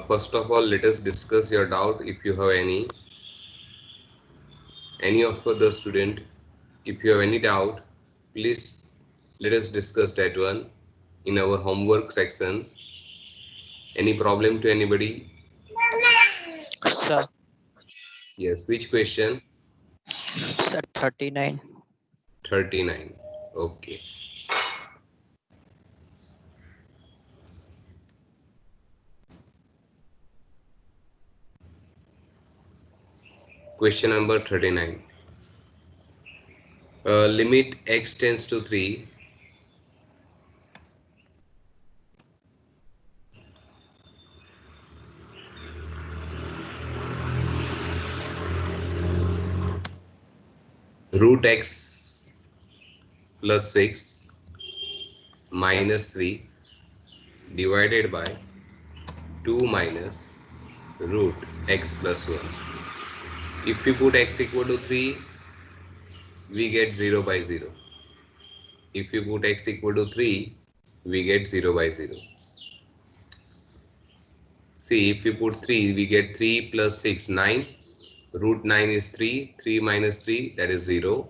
First of all, let us discuss your doubt if you have any of the student. If you have any doubt, please let us discuss that one in our homework section. Any problem to anybody? Sir, Yes, which question? sir, 39. 39. Okay. Question number 39. Limit x tends to 3. Root x plus 6 minus 3 divided by 2 minus root x plus 1. If we put x equal to 3, we get 0 by 0. If we put x equal to 3, we get 0 by 0. See, if we put 3, we get 3 plus 6, 9. Root 9 is 3. 3 minus 3, that is 0.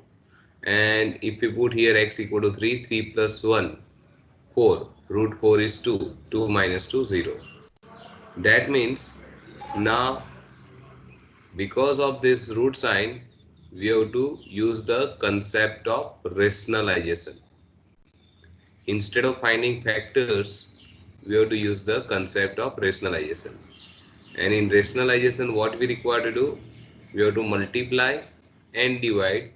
And if we put here x equal to 3, 3 plus 1, 4. Root 4 is 2. 2 minus 2, 0. That means now because of this root sign, we have to use the concept of rationalization. Instead of finding factors, we have to use the concept of rationalization. And in rationalization, what we require to do? We have to multiply and divide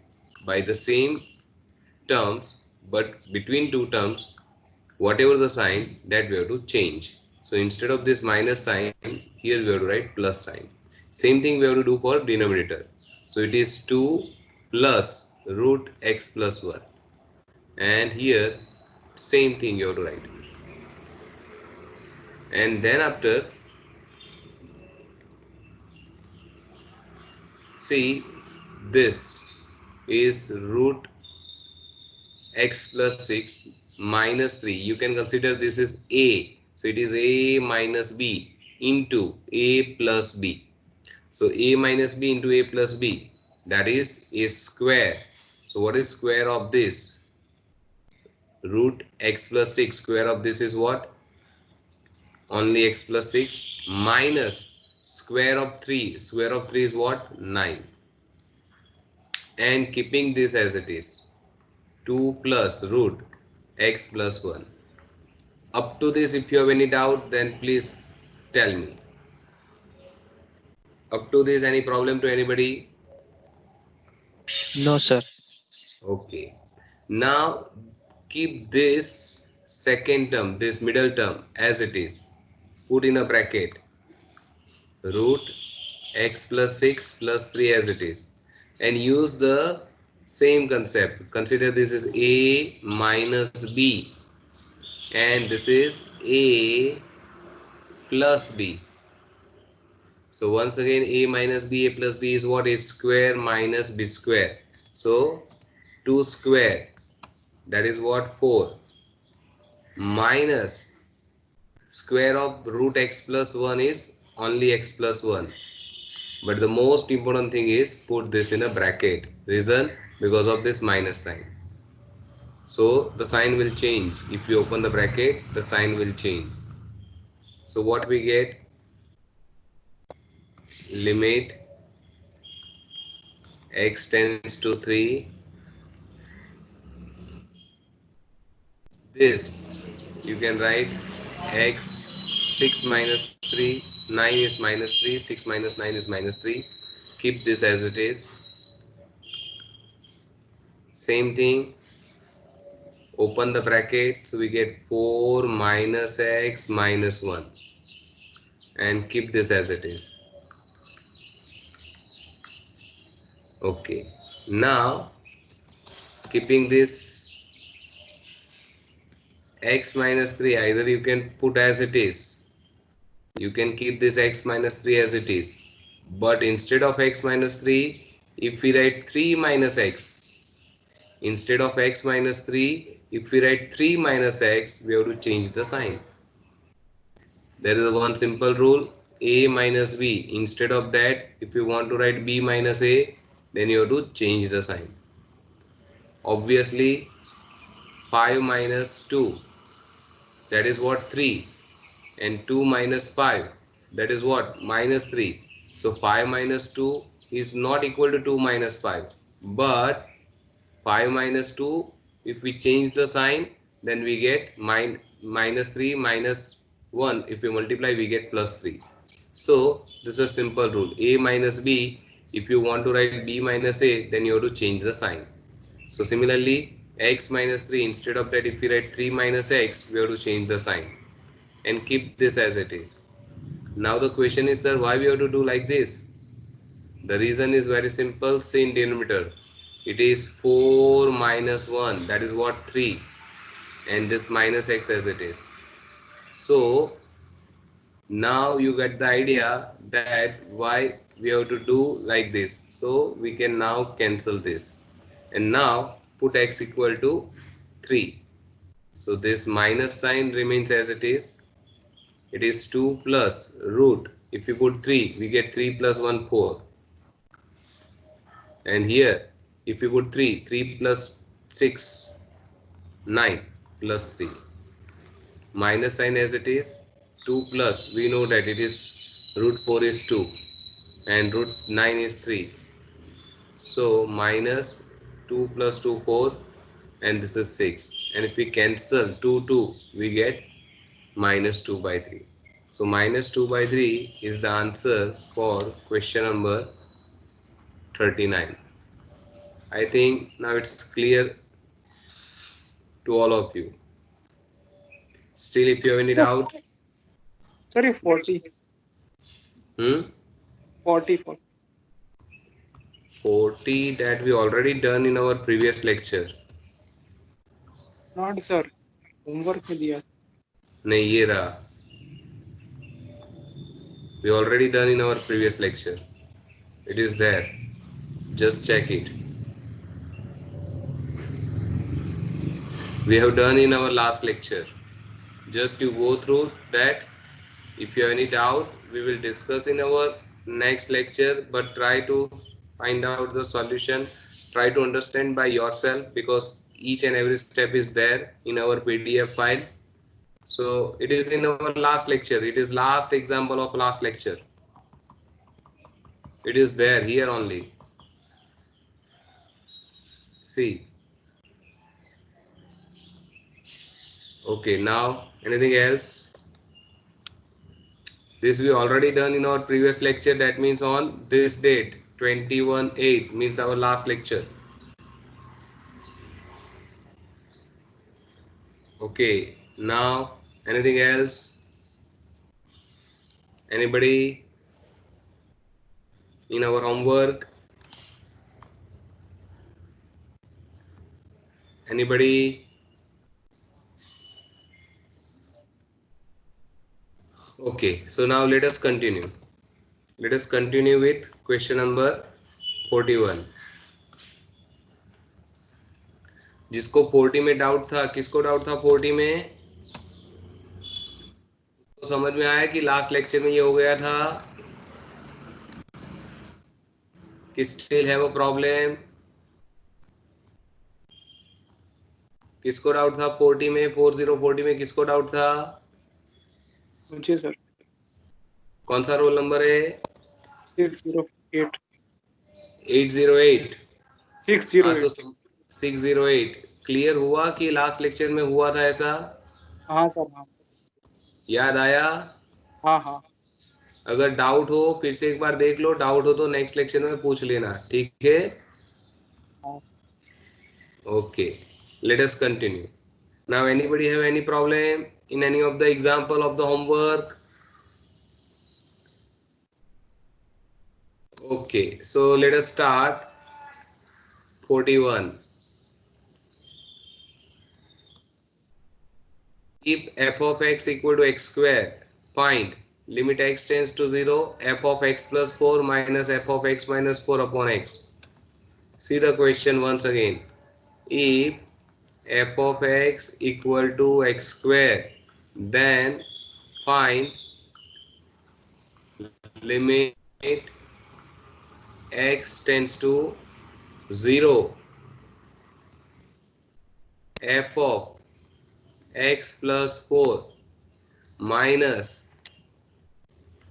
by the same terms, but between two terms, whatever the sign, that we have to change. So instead of this minus sign, here we have to write plus sign. Same thing we have to do for denominator. So it is 2 plus root x plus 1. And here same thing you have to write. And then after, see, this is root x plus 6 minus 3. You can consider this is a. So it is a minus b into a plus b. So a minus b into a plus b, that is a square. So what is square of this? Root x plus 6. Square of this is what? Only x plus 6 minus square of 3. Square of 3 is what? 9. And keeping this as it is, 2 plus root x plus 1. Up to this, if you have any doubt, then please tell me. Up to this, any problem to anybody? No, sir. Okay. Now keep this second term, this middle term as it is. Put in a bracket. Root x plus 6 plus 3 as it is. And use the same concept. Consider this is a minus b. And this is a plus b. So once again, a minus b, a plus b is what? Is square minus b square. So 2 square, that is what? 4, minus square of root x plus 1 is only x plus 1. But the most important thing is put this in a bracket. Reason? Because of this minus sign. So the sign will change. If you open the bracket, the sign will change. So what we get? Limit x tends to 3. This you can write x 6 minus 3, 9 is minus 3, 6 minus 9 is minus 3. Keep this as it is. Same thing, open the bracket, so we get 4 minus x minus 1, and keep this as it is. Okay, now keeping this x minus 3, either you can put as it is, you can keep this x minus 3 as it is, but instead of x minus 3, if we write 3 minus x, instead of x minus 3, if we write 3 minus x, we have to change the sign. There is one simple rule, a minus b. Instead of that, if you want to write b minus a, then you have to change the sign. Obviously 5 minus 2, that is what, 3, and 2 minus 5, that is what, minus 3. So 5 minus 2 is not equal to 2 minus 5, but 5 minus 2, if we change the sign, then we get minus 3 minus 1. If we multiply, we get plus 3. So this is a simple rule, a minus b. If you want to write b minus a, then you have to change the sign. So similarly, x minus 3, instead of that, if we write 3 minus x, we have to change the sign and keep this as it is. Now the question is, sir, why we have to do like this? The reason is very simple. See in denominator, it is 4 minus 1, that is what, 3, and this minus x as it is. So now you get the idea that why we have to do like this. So we can now cancel this, and now put x equal to 3. So this minus sign remains as it is. It is 2 plus root. If we put 3, we get 3 plus 1, 4. And here, if we put 3, 3 plus 6, 9 plus 3. Minus sign as it is. 2 plus, we know that it is root 4 is 2 and root 9 is 3. So minus 2 plus 2, 4, and this is 6. And if we cancel 2, 2, we get minus 2 by 3. So minus 2 by 3 is the answer for question number 39. I think now it's clear to all of you. Still, if you have any doubt. Sorry, 40. 40. 40 that we already done in our previous lecture. Not sir. Homework में दिया. नहीं, ये रहा. We already done in our previous lecture. It is there. Just check it. We have done in our last lecture. Just you go through that. If you have any doubt, we will discuss in our next lecture, but try to find out the solution. Try to understand by yourself, because each and every step is there in our PDF file. So it is in our last lecture. It is last example of last lecture. It is there here only. See. Okay, now anything else? This we already done in our previous lecture. That means on this date, 21/8 means our last lecture. Okay, now anything else? Anybody in our homework? Anybody? Okay, so now let us continue. Let us continue with question number 41. जिसको 40 में doubt था, किसको doubt था 40 में? तो समझ में आया कि लास्ट लेक्चर में ये हो गया था कि स्टिल हैव अ प्रॉब्लम. किसको डाउट था 40 में? 40 में किसको डाउट था? मुझे सर. कौन सा रोल नंबर है? 608. 808. 608. तो 608 क्लियर हुआ कि लास्ट लेक्चर में हुआ था ऐसा? हाँ सर. हाँ. याद आया? हाँ हाँ. अगर डाउट हो फिर से एक बार देख लो. डाउट हो तो नेक्स्ट लेक्चर में पूछ लेना, ठीक है? Okay, let us continue. Now anybody have any problem in any of the example of the homework? Okay, so let us start. 41. If f of x equal to x square, find limit x tends to 0, f of x plus 4 minus f of x minus 4 upon x. See the question once again. If f of x equal to x square, then find limit x tends to 0, f of x plus 4 minus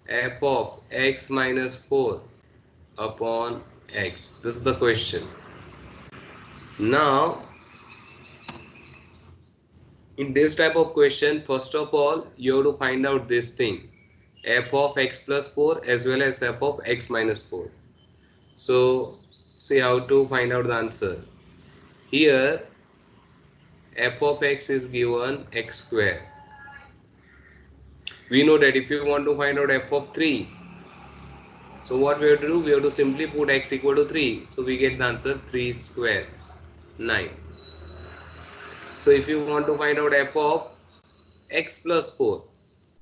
f of x minus 4 upon x. This is the question. Now, in this type of question, first of all, you have to find out this thing, f of x plus 4 as well as f of x minus 4. So, see how to find out the answer. Here, f of x is given x square. We know that if you want to find out f of 3, so what we have to do? We have to simply put x equal to 3. So we get the answer 3 square, 9. So if you want to find out f of x plus 4,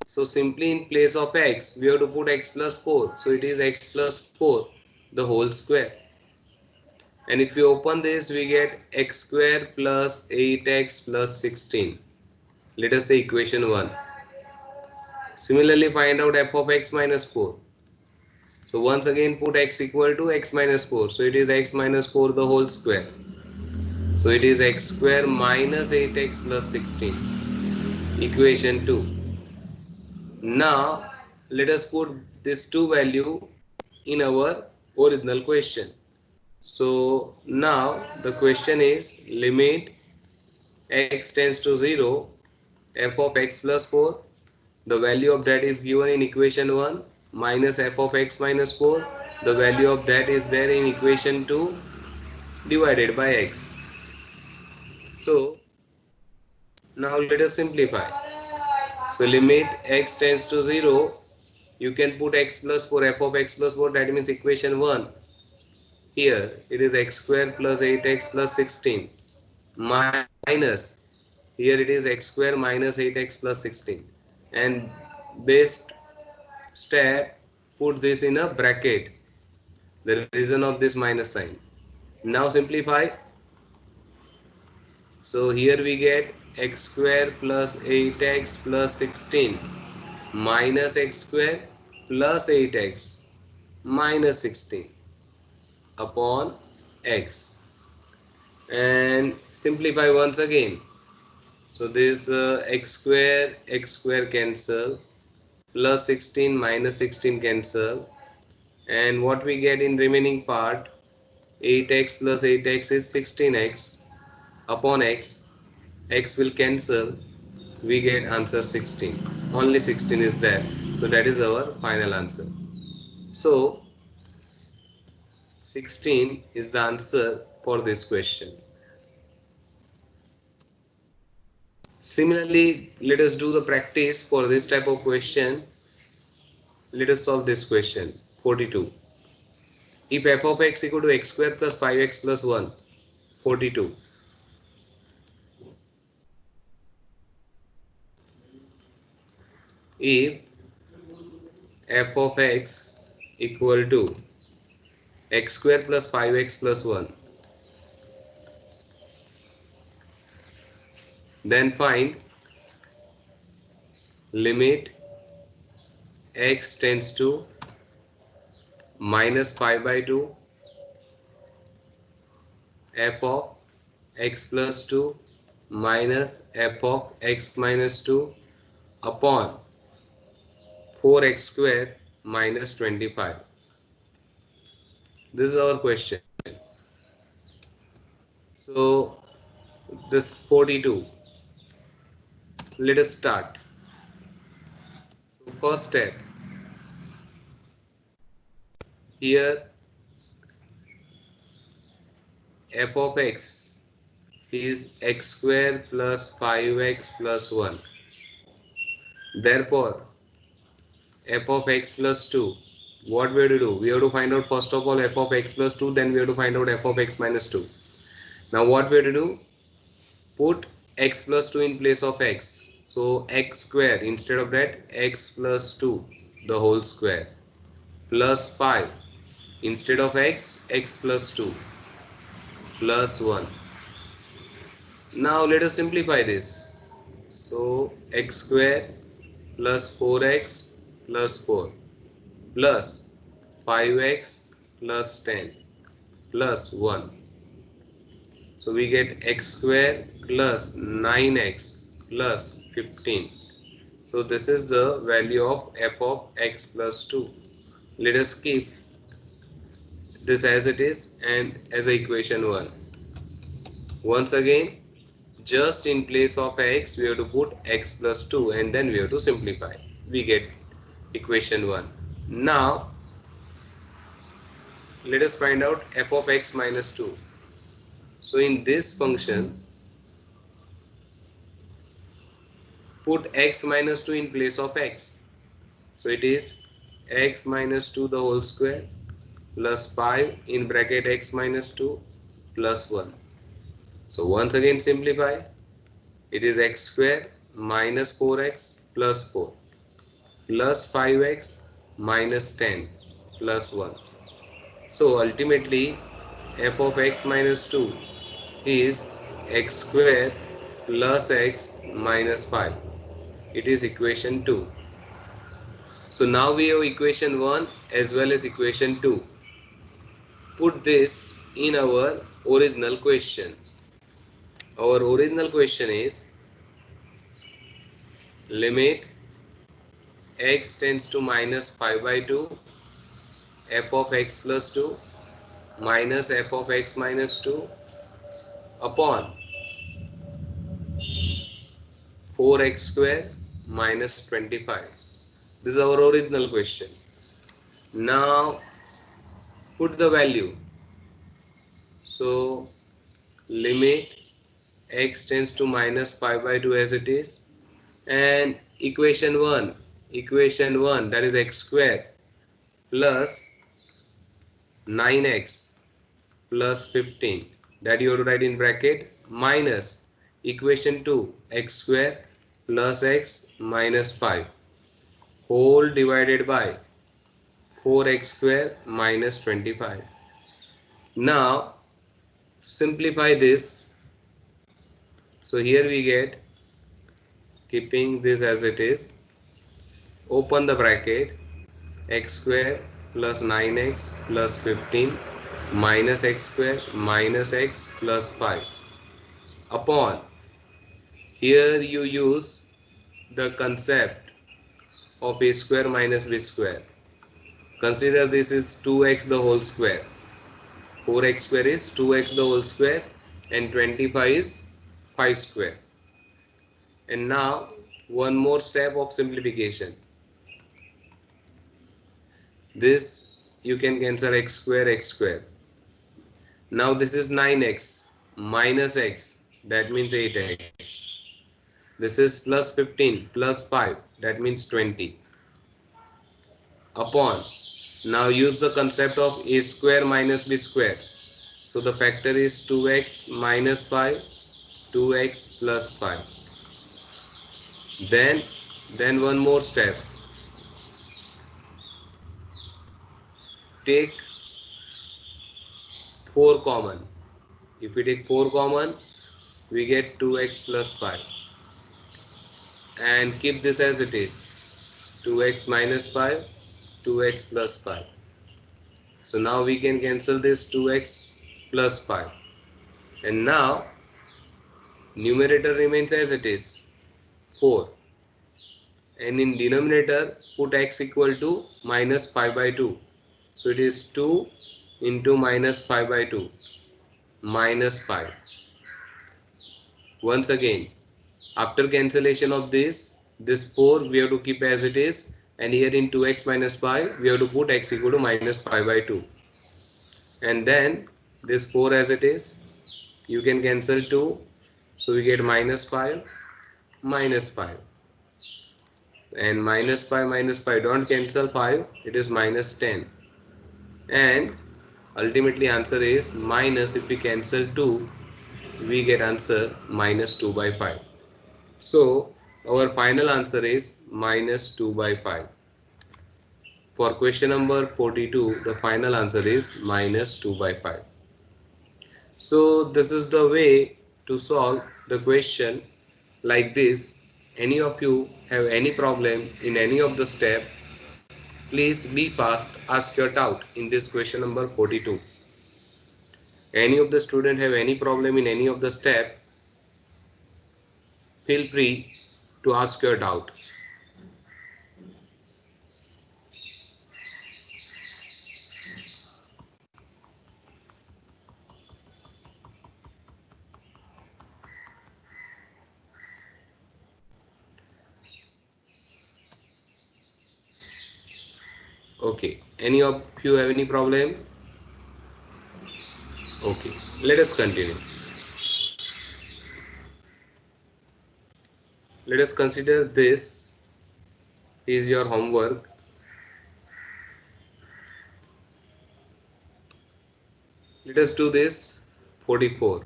so simply in place of x, we have to put x plus 4. So it is x plus 4, the whole square. And if you open this, we get x square plus 8x plus 16. Let us say equation 1. Similarly, find out f of x minus 4. So once again put x equal to x minus 4. So it is x minus 4 the whole square. So it is x square minus 8x plus 16. Equation 2. Now let us put this 2 value in our original question. So now the question is limit x tends to 0, f of x plus 4. The value of that is given in equation 1 minus f of x minus 4. The value of that is there in equation 2 divided by x. So now let us simplify. So limit x tends to 0, you can put x plus 4, f of x plus 4, that means equation 1. Here it is x square plus 8x plus 16 minus, here it is x square minus 8x plus 16, and best step, put this in a bracket, the reason of this minus sign. Now simplify. So here we get x square plus 8x plus 16 minus x square plus 8x minus 16 upon x, and simplify once again. So this x square cancel, plus 16 minus 16 cancel, and what we get in remaining part, 8x plus 8x is 16x upon x. X will cancel, we get answer 16. Only 16 is there, so that is our final answer. So 16 is the answer for this question. Similarly, let us do the practice for this type of question. Let us solve this question. 42. If f of x equal to x square plus 5x plus 1, 42. If f of x equal to x square plus 5x plus 1, then find limit x tends to minus 5 by 2 f of x plus 2 minus f of x minus 2 upon 4x square minus 25. This is our question. So this 42. Let us start. So first step. Here f of x is x square plus 5x plus 1. Therefore, f of x plus 2. What we have to do? We have to find out first of all f of x plus 2, then we have to find out f of x minus 2. Now what we have to do? Put x plus 2 in place of x. So x square, instead of that x plus 2 the whole square, plus 5, instead of x, x plus 2 plus 1. Now let us simplify this. So x square plus 4x plus 4 plus 5x plus 10 plus 1. So we get x square plus 9x plus 15. So this is the value of f of x plus 2. Let us keep this as it is and as a equation 1. Once again, just in place of x we have to put x plus 2 and then we have to simplify. We get equation 1. Now let us find out f of x minus 2. So in this function, put x minus 2 in place of x. So it is x minus 2 the whole square plus 5 in bracket x minus 2 plus 1. So once again simplify. It is x square minus 4x plus 4 plus 5x minus 10 plus 1. So ultimately f of x minus 2 is x square plus x minus 5. It is equation 2. So now we have equation 1 as well as equation 2. Put this in our original question. Our original question is limit x tends to minus 5 by 2 f of x plus 2 minus f of x minus 2 upon 4x square minus 25. This is our original question. Now put the value. So limit x tends to minus 5 by 2 as it is, and equation 1 that is x square plus 9x plus 15 that you have to write in bracket minus equation 2 x square plus x minus 5 whole divided by 4x square minus 25. Now simplify this. So here we get, keeping this as it is, open the bracket, x square plus 9x plus 15 minus x square minus x plus 5 upon, here you use the concept of a square minus b square. Consider this is 2x the whole square. 4x square is 2x the whole square and 25 is 5 square. And now one more step of simplification. This you can cancel x square. Now this is 9x minus x, that means 8x. This is plus 15 plus 5, that means 20 upon, now use the concept of a square minus b square. So the factor is 2x minus 5, 2x plus 5. Then one more step. Take 4 common. If we take 4 common, we get 2x plus 5. And keep this as it is. 2x minus 5, 2x plus 5. So now we can cancel this 2x plus 5. And now numerator remains as it is, 4. And in denominator put x equal to minus 5 by 2. So it is 2 into minus 5 by 2 minus 5. Once again, after cancellation of this 4 we have to keep as it is, and here in 2x minus 5 we have to put x equal to minus 5 by 2. And then this 4 as it is, you can cancel 2, so we get minus 5 minus 5. And minus 5 don't cancel 5, it is minus 10. And ultimately answer is minus, if we cancel 2 we get answer minus 2 by 5. So our final answer is minus 2 by 5. For question number 42, the final answer is minus 2 by 5. So this is the way to solve the question like this. Any of you have any problem in any of the step, Please be fast, ask your doubt in this question number 42. Any of the student have any problem in any of the step, feel free to ask your doubt. Okay, any of you have any problem? Okay, let us continue. Let us consider this is your homework. Let us do this 44.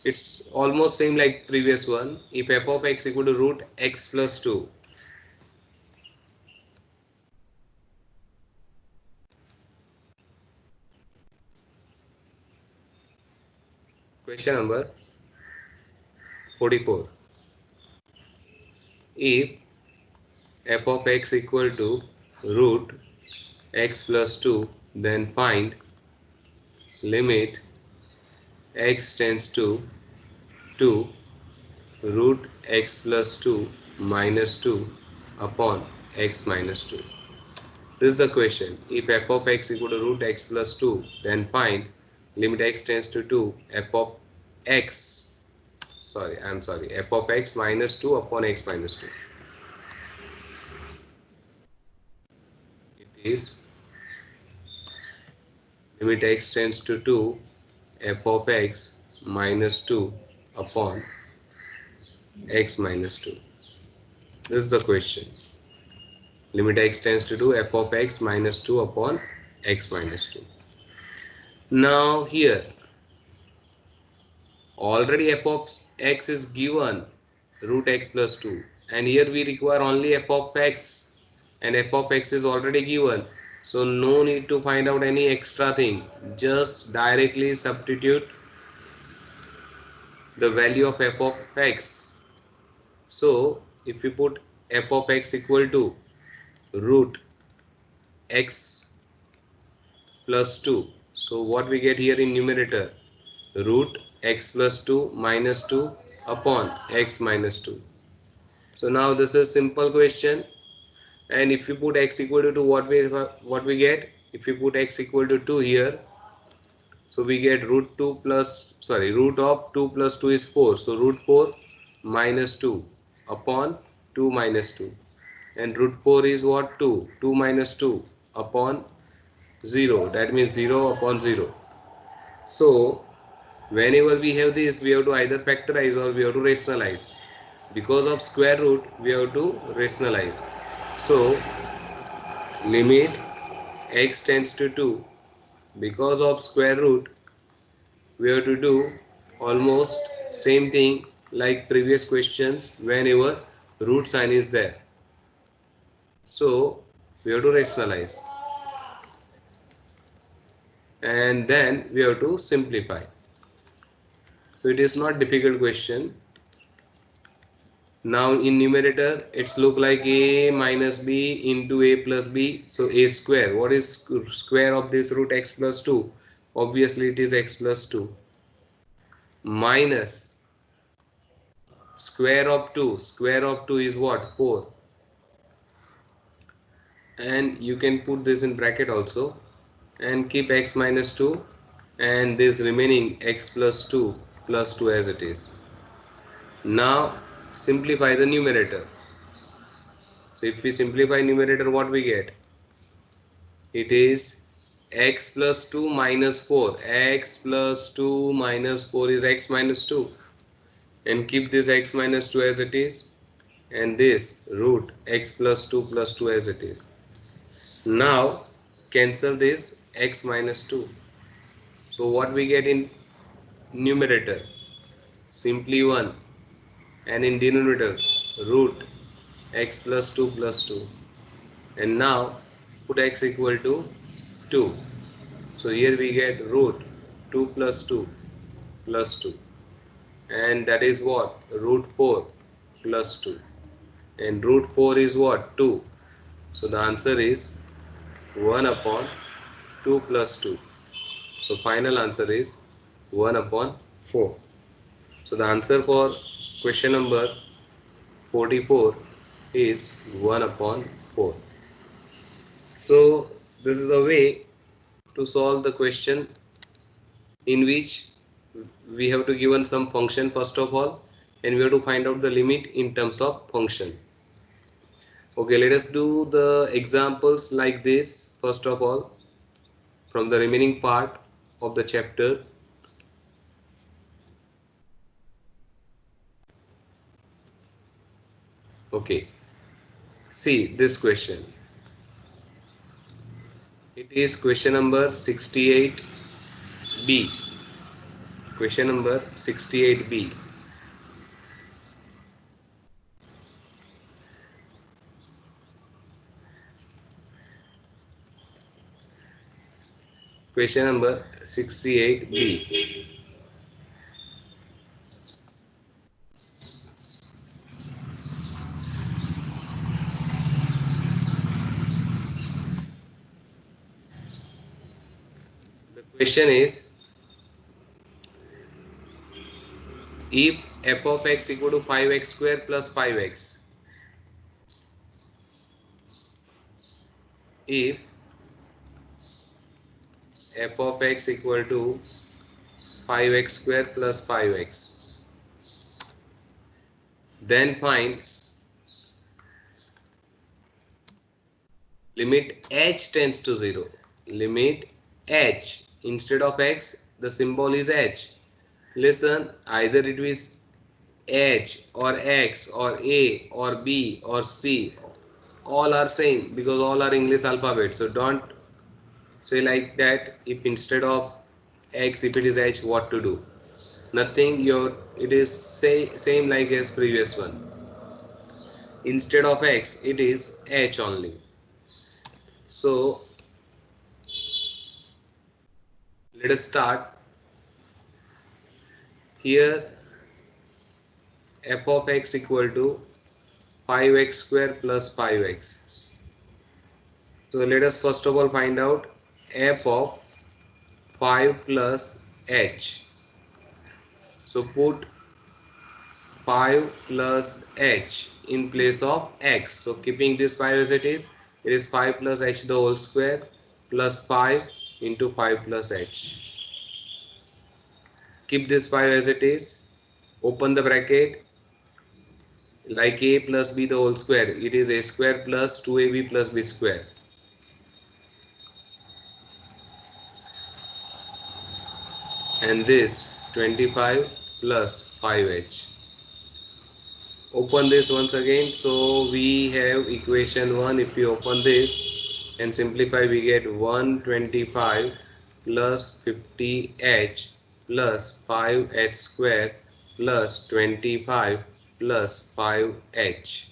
It's almost same like previous one. If f of x equal to root x plus 2. Question number 44. If f of x equal to root x plus 2, then find limit x tends to 2 root x plus 2 minus 2 upon x minus 2. This is the question. If f of x equal to root x plus 2, then find limit x tends to 2 f of x, f of x minus 2 upon x minus 2. It is limit x tends to 2 f of x minus 2 upon x minus 2. This is the question. Limit x tends to 2 f of x minus 2 upon x minus 2. Now here already f of x is given root x plus 2, and here we require only f of x, and f of x is already given, so no need to find out any extra thing. Just directly substitute the value of f of x. So if we put f of x equal to root x plus 2, so what we get here in numerator, root x plus 2 minus 2 upon x minus 2. So now this is simple question, and if we put x equal to 2, what we get? If we put x equal to 2 here, so we get root of 2 plus 2 is 4, so root 4 minus 2 upon 2 minus 2, and root 4 is what? 2 minus 2 upon 0, that means 0 upon 0. So whenever we have this, we have to either factorize or we have to rationalize. Because of square root, we have to rationalize. So limit x tends to 2, because of square root, we have to do almost same thing like previous questions whenever root sign is there. So we have to rationalize, and then we have to simplify. So it is not difficult question. Now in numerator it's look like a minus b into a plus b, so a square. What is square of this root x plus 2? Obviously it is x plus 2 minus square of 2. Square of 2 is what? 4, and you can put this in bracket also and keep x minus 2 and this remaining x plus 2 as it is. Now simplify the numerator. So if we simplify numerator, what we get? It is x plus 2 minus 4. X plus 2 minus 4 is x minus 2, and keep this x minus 2 as it is, and this root x plus 2 as it is. Now cancel this x minus 2. So what we get in numerator? Simply 1, and in denominator root x plus 2, and now put x equal to 2. So here we get root 2 plus 2 plus 2, and that is what? Root 4 plus 2, and root 4 is what? 2. So the answer is 1 upon 2 plus 2. So final answer is 1 upon 4. So the answer for question number 44 is 1 upon 4. So this is a way to solve the question in which we have to given some function first of all, and we have to find out the limit in terms of function. Okay, let us do the examples like this first of all from the remaining part of the chapter. Okay, see this question. It is question number 68b. Question number 68b. Question number 68b. The question is, if f of x equal to 5x square plus 5x, if f of x equal to 5x square plus 5x, then find limit h tends to 0. Limit h, instead of x the symbol is h. Listen, either it is h or x or a or b or c, all are same because all are English alphabet. So don't say like that, if instead of x if it is h, what to do? Nothing, it is same like as previous one. Instead of x it is h only. So let us start. Here f of x equal to 5x square plus 5x. So let us first of all find out f of 5 plus h. So put 5 plus h in place of x. So keeping this 5 as it is 5 plus h the whole square plus 5 into 5 plus h. Keep this 5 as it is. Open the bracket. Like a plus b the whole square, it is a square plus 2ab plus b square. And this 25 plus 5h. Open this once again. So we have equation 1. If we open this and simplify, we get 125 plus 50h plus 5h square plus 25 plus 5h.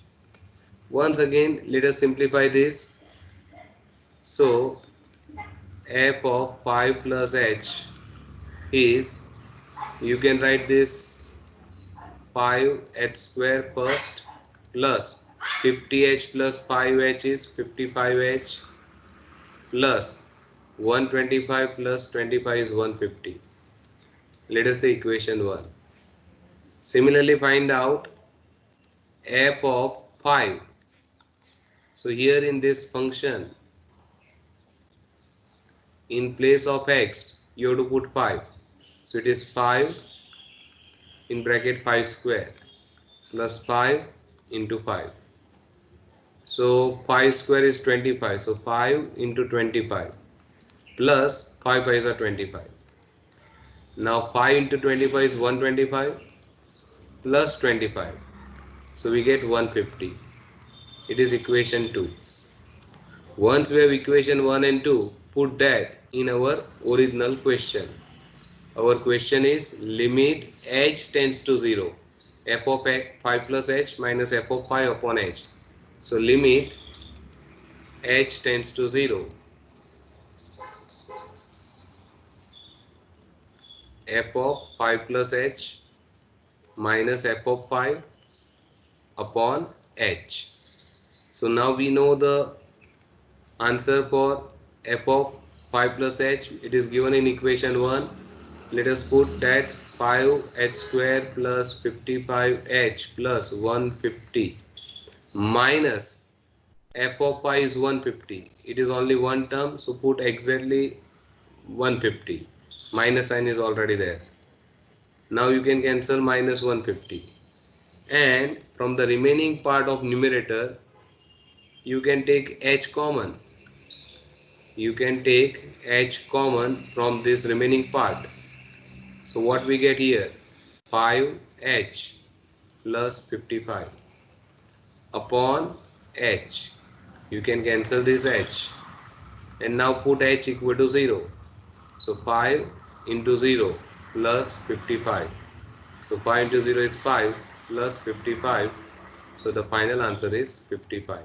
Once again, let us simplify this. So f of 5 plus h is, you can write this 5h square first plus 50h plus 5h is 55h plus 125 plus 25 is 150. Let us say equation 1. Similarly, find out f of 5. So here in this function, in place of x, you have to put 5. So it is 5 in bracket 5 square plus 5 into 5. So 5 square is 25. So 5 into 25 plus 5 5s are 25. Now 5 into 25 is 125 plus 25. So we get 150. It is equation 2. Once we have equation 1 and 2, put that in our original question. Our question is limit h tends to 0. F of x 5 plus h minus f of 5 upon h. So limit h tends to 0. F of 5 plus h minus f of 5 upon h. So now we know the answer for f of 5 plus h, it is given in equation 1. Let us put that 5h square plus 55h plus 150 minus f of pi is 150. It is only one term, so put exactly 150. Minus sign is already there. Now you can cancel minus 150. And from the remaining part of numerator, you can take h common. You can take h common from this remaining part. So what we get here? 5h plus 55 upon h. You can cancel this h. And now put h equal to 0. So 5 into 0 plus 55. So 5 into 0 is 5 plus 55. So the final answer is 55.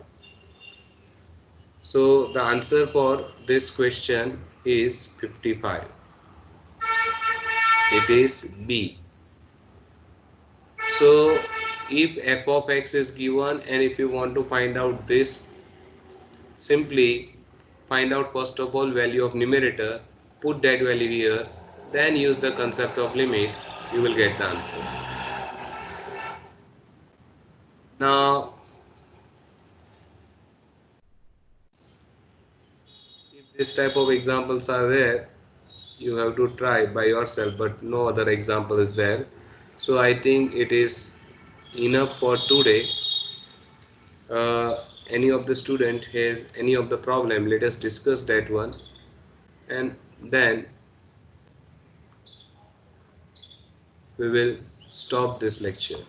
So the answer for this question is 55. It is B. So if f of x is given and if you want to find out this, simply find out first of all value of numerator, put that value here, then use the concept of limit, you will get the answer. Now if this type of examples are there, you have to try by yourself, but no other example is there. So I think it is enough for today. Any of the student has any of the problem, let us discuss that one, and then we will stop this lecture.